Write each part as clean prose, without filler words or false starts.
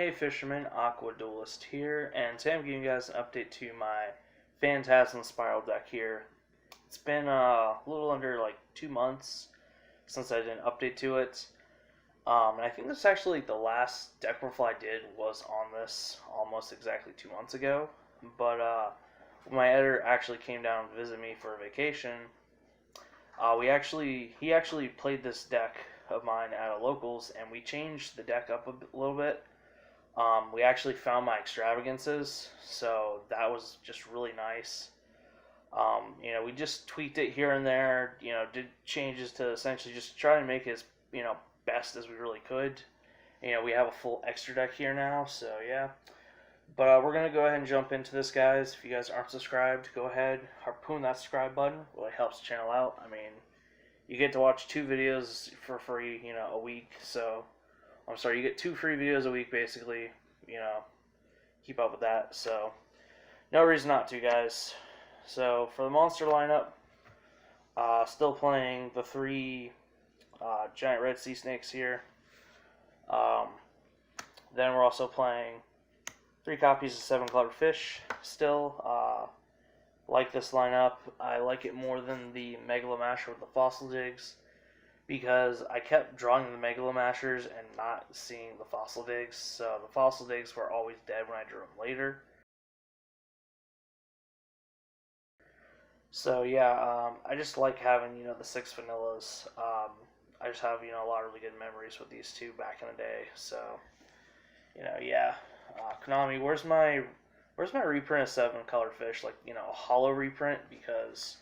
Hey Fisherman, Aqua Duelist here, and today I'm giving you guys an update to my Phantasm Spiral Deck here. It's been a little under like 2 months since I did an update to it, and I think this is actually the last deck profile I did was on this almost exactly 2 months ago. But when my editor actually came down to visit me for a vacation, he actually played this deck of mine at a locals, and we changed the deck up a little bit. We actually found my extravagances, so that was just really nice. We just tweaked it here and there, did changes to essentially just try to make it as, best as we really could. We have a full extra deck here now, so yeah. But we're going to go ahead and jump into this, guys. If you guys aren't subscribed, go ahead, harpoon that subscribe button. It really helps the channel out. I mean, you get to watch 2 videos for free, a week, so... I'm sorry, you get 2 free videos a week, basically, keep up with that, so, no reason not to, guys. So, for the monster lineup, still playing the 3 giant red sea snakes here. Then we're also playing 3 copies of 7 clever fish, still. Like this lineup, I like it more than the Megalomasher with the fossil digs, because I kept drawing the Megalomashers and not seeing the fossil digs, so the fossil digs were always dead when I drew them later. So yeah, I just like having, the 6 vanillas. I just have, a lot of really good memories with these 2 back in the day, so, yeah. Konami, where's my reprint of 7 colored fish, like, a hollow reprint, because...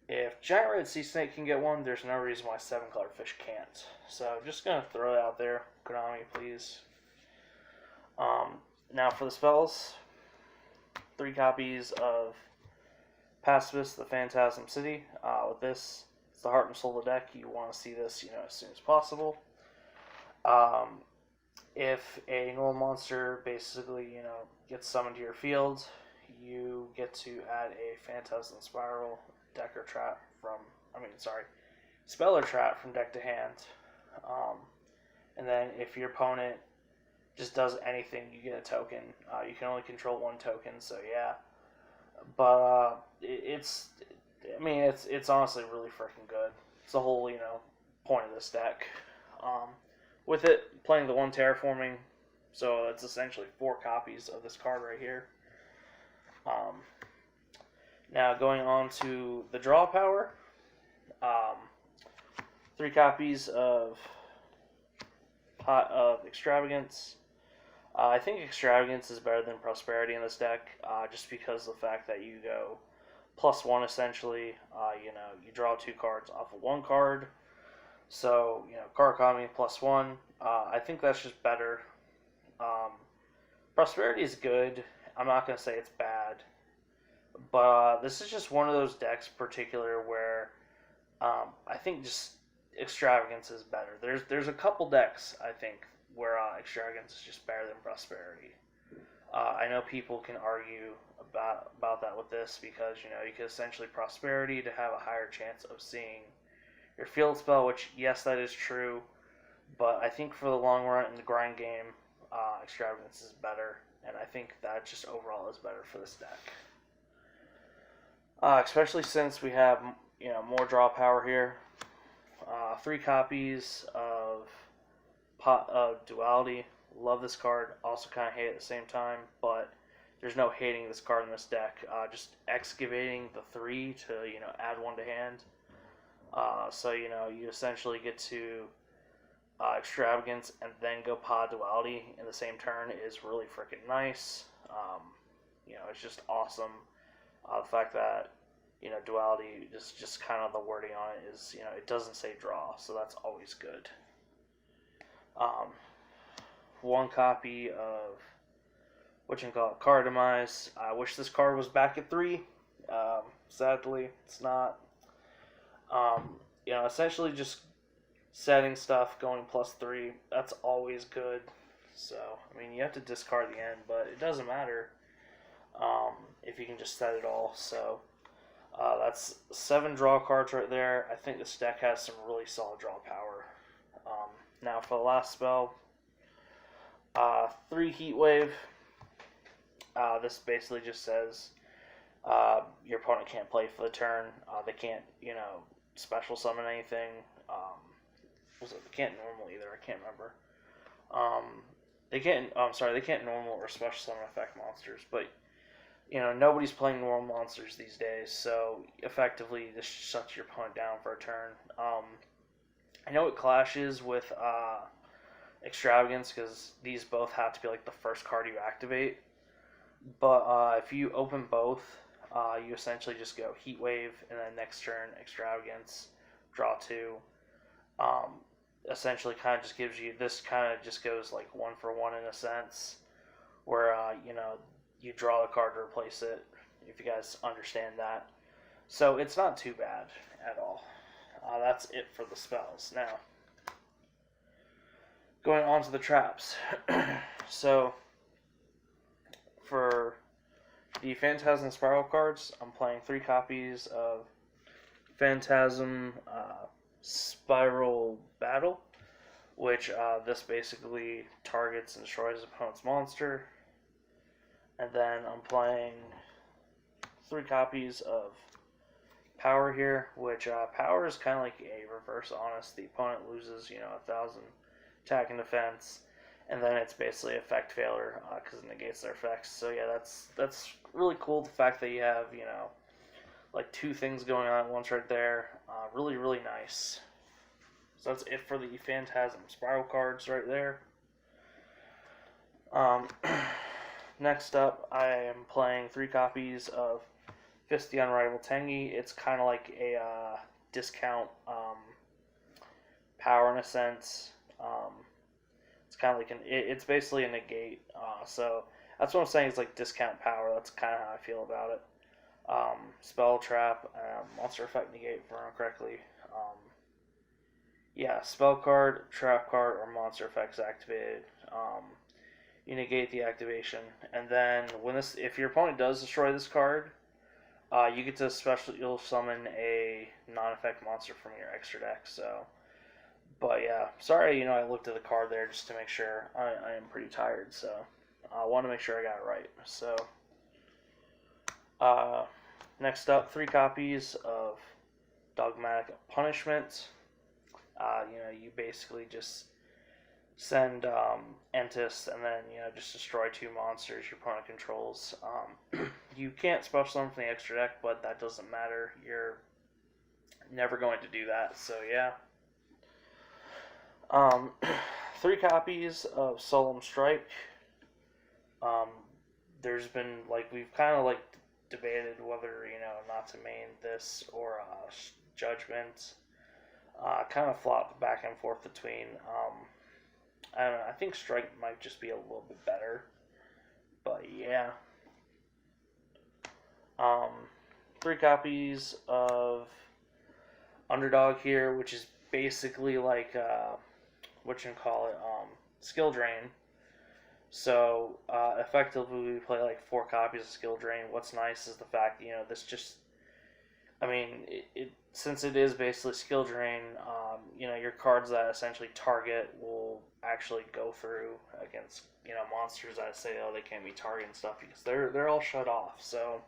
if Giant Red Sea Snake can get one, there's no reason why 7 colored fish can't. So, just going to throw it out there. Konami, please. Now, for the spells, 3 copies of Pacifist, the Phantasm City. With this, it's the Heart and Soul of the deck. You want to see this, as soon as possible. If a normal monster basically, gets summoned to your field, you get to add a Phantasm Spiral Deck or trap spell or trap from deck to hand. And then if your opponent just does anything, you get a token. You can only control 1 token, so yeah. But it's honestly really freaking good. It's the whole, point of this deck. With it, playing the 1 terraforming, so it's essentially 4 copies of this card right here. Now, going on to the draw power, 3 copies of Extravagance. I think Extravagance is better than Prosperity in this deck, just because of the fact that you go +1 essentially. You draw 2 cards off of 1 card, so card economy +1. I think that's just better. Prosperity is good. I'm not gonna say it's bad. But this is just one of those decks particular where I think just Extravagance is better. There's a couple decks, I think, where Extravagance is just better than Prosperity. I know people can argue about that with this, because, you can essentially Prosperity to have a higher chance of seeing your field spell, which, yes, that is true, but I think for the long run in the grind game, Extravagance is better, and I think that just overall is better for this deck. Especially since we have, more draw power here. 3 copies of Duality. Love this card. Also kind of hate it at the same time, but there's no hating this card in this deck. Just excavating the 3 to, add 1 to hand. So, you essentially get to Extravagance and then go Duality in the same turn is really freaking nice. It's just awesome. The fact that, Duality, just kind of the wording on it is, it doesn't say draw, so that's always good. 1 copy of, Card Demise. I wish this card was back at 3. Sadly, it's not. Essentially just setting stuff, going +3, that's always good. So, you have to discard the end, but it doesn't matter. If you can just set it all, so that's 7 draw cards right there. I think this deck has some really solid draw power. Now for the last spell, 3 Heat Wave. This basically just says your opponent can't play for the turn. They can't, special summon anything. They can't normal either. I can't remember. They can't. I'm sorry. They can't normal or special summon effect monsters. But nobody's playing normal monsters these days. So effectively, this shuts your opponent down for a turn. I know it clashes with Extravagance because these both have to be like the first card you activate. But if you open both, you essentially just go Heat Wave, and then next turn Extravagance, draw 2. Essentially, kind of just gives you, this kind of just goes like 1 for 1 in a sense, where you draw a card to replace it. If you guys understand that, so it's not too bad at all. That's it for the spells. Now, going on to the traps. So, for the Phantasm Spiral cards, I'm playing 3 copies of Phantasm Spiral Battle, which this basically targets and destroys opponent's monster. And then I'm playing 3 copies of Power here, which Power is kind of like a reverse Honest. The opponent loses, 1,000 attack and defense, and then it's basically effect failure because it negates their effects. So yeah, that's really cool. The fact that you have like 2 things going on at once right there, really really nice. So that's it for the Phantasm Spiral cards right there. Next up, I am playing 3 copies of Fist the Unrivaled Tengi. It's kind of like a discount power in a sense. It's kind of like it's basically a negate. So that's what I'm saying. It's like discount power. That's kind of how I feel about it. Spell trap, monster effect negate, if I remember correctly. Yeah, spell card, trap card, or monster effects activated. You negate the activation, and then if your opponent does destroy this card, you get to you'll summon a non-effect monster from your extra deck. So, but yeah, sorry, I looked at the card there just to make sure. I am pretty tired, so I want to make sure I got it right. So, next up, 3 copies of Dogmatic Punishments. You basically just send Entis, and then just destroy 2 monsters your opponent controls. You can't special summon from the extra deck, but that doesn't matter. You're never going to do that. So yeah. 3 copies of Solemn Strike. There's been we've kind of debated whether not to main this or Judgment. Kind of flopped back and forth between. I don't know. I think Strike might just be a little bit better, but yeah. 3 copies of Underdog here, which is basically like skill drain. So effectively, we play 4 copies of skill drain. What's nice is the fact that this just, since it is basically skill drain, your cards that essentially target will actually go through against monsters that say they can't be targeting stuff because they're all shut off. So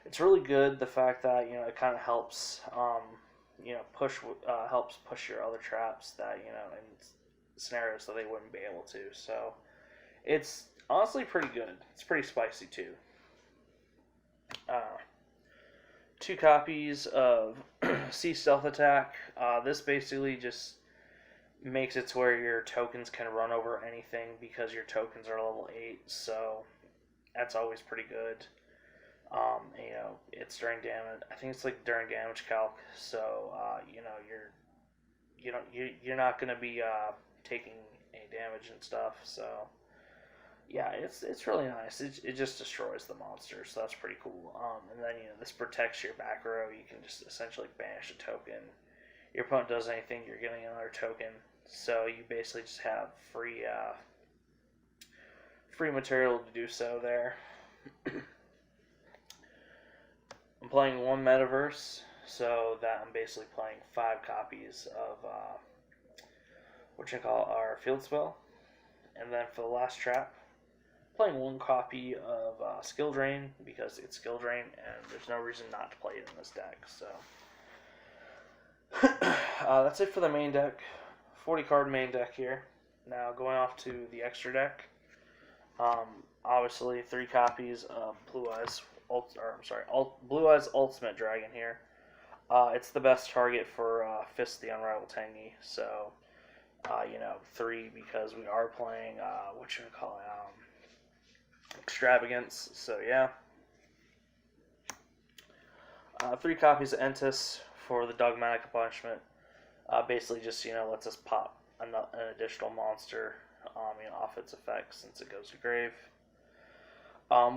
it's really good the fact that it kind of helps helps push your other traps that in scenarios that they wouldn't be able to. So it's honestly pretty good. It's pretty spicy too. 2 copies of Sea Stealth Attack. This basically just makes it to where your tokens can run over anything because your tokens are level 8, so that's always pretty good. It's during damage. I think it's during damage calc, so you're not going to be taking any damage and stuff. So yeah, it's really nice. It just destroys the monster, so that's pretty cool. And then this protects your back row. You can just essentially banish a token. Your opponent does anything, you're getting another token. So you basically just have free material to do so there. I'm playing 1 Metaverse, so that I'm basically playing 5 copies of our field spell. And then for the last trap, playing one copy of Skill Drain because it's Skill Drain and there's no reason not to play it in this deck. So that's it for the main deck. 40 card main deck here. Now going off to the extra deck. Obviously 3 copies of Blue Eyes Ultimate Dragon here. It's the best target for Fist the Unrivaled Tengi. So 3 because we are playing Extravagance. So yeah. 3 copies of Entis for the Dogmatic Punishment. Basically just lets us pop an additional monster off its effects since it goes to grave.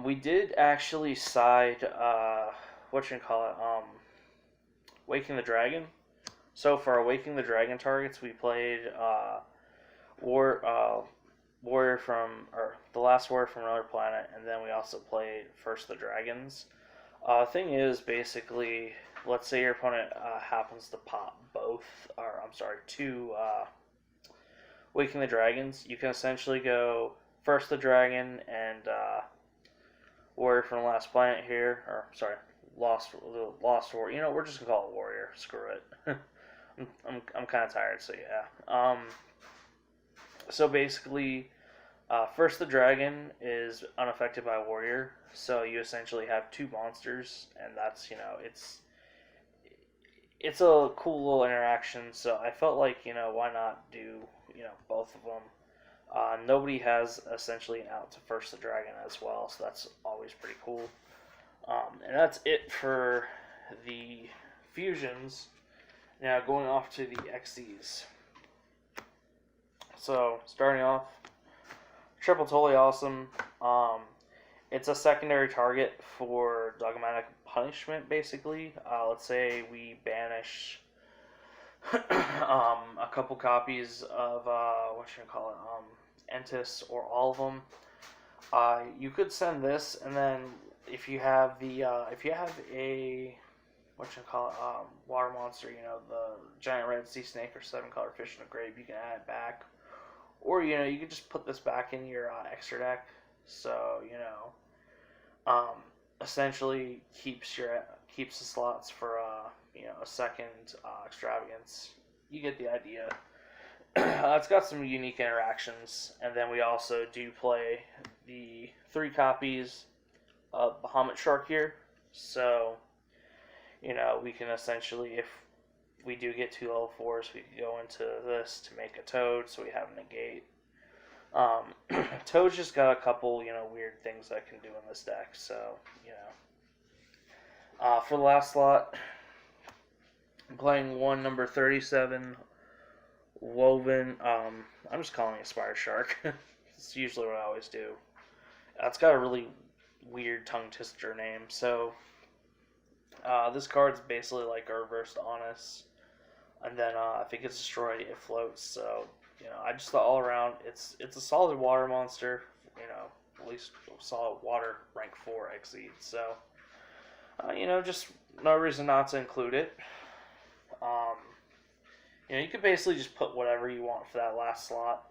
We did actually side Waking the Dragon. So for our Waking the Dragon targets, we played Warrior from the last Warrior from Another Planet, and then we also played First the Dragons. Thing is, basically, let's say your opponent happens to pop two Waking the Dragons. You can essentially go First the Dragon and Warrior from the Last Planet here, Lost Warrior. We're just gonna call it Warrior. Screw it. I'm kind of tired, so yeah. So basically, First the Dragon is unaffected by Warrior, so you essentially have 2 monsters, and that's it's a cool little interaction. So I felt like why not do both of them. Nobody has essentially an out to First the Dragon as well, so that's always pretty cool. And that's it for the fusions. Now going off to the XCs. So starting off, Triple Totally Awesome. It's a secondary target for Dogmatic Punishment, basically. Let's say we banish a couple copies of Entis or all of them. You could send this, and then if you have a water monster, the giant red sea snake or 7-color fish in the grave, you can add it back, or you can just put this back in your extra deck. So essentially keeps the slots for a second Extravagance. You get the idea. It's got some unique interactions, and then we also do play the 3 copies of Bahamut Shark here. So we can essentially, if we do get 2 level 4s, we can go into this to make a Toad, so we have a negate. Toad's just got a couple, weird things I can do in this deck, so, for the last slot, I'm playing one number 37, Woven, I'm just calling it Spire Shark. It's usually what I always do. It's got a really weird tongue twister name, so, this card's basically like a reversed Honest, and then, if it gets destroyed, it floats, so, I just thought all around, it's a solid water monster, at least solid water rank 4 Exceed, so, just no reason not to include it. You could basically just put whatever you want for that last slot,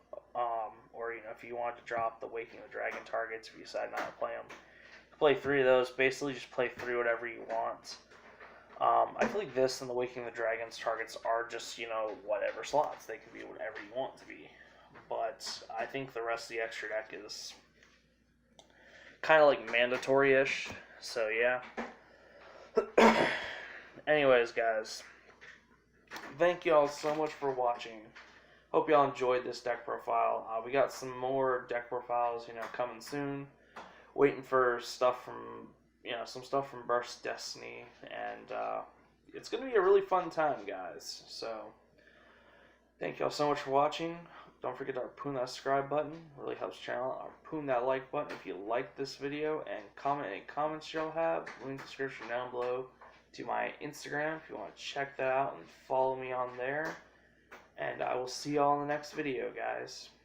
or, if you wanted to drop the Waking the Dragon targets, if you decide not to play them, play 3 of those, basically just play 3 whatever you want. I feel like this and the Waking the Dragons targets are just, whatever slots. They can be whatever you want to be. But I think the rest of the extra deck is kind of like mandatory-ish. So, yeah. Anyways, guys. Thank you all so much for watching. Hope y'all enjoyed this deck profile. We got some more deck profiles, coming soon. Waiting for stuff from... some stuff from Burst Destiny, and it's going to be a really fun time, guys. So, thank y'all so much for watching. Don't forget to harpoon that subscribe button. It really helps the channel. Harpoon that like button if you like this video, and comment any comments y'all have. Link in the description down below to my Instagram if you want to check that out and follow me on there. And I will see y'all in the next video, guys.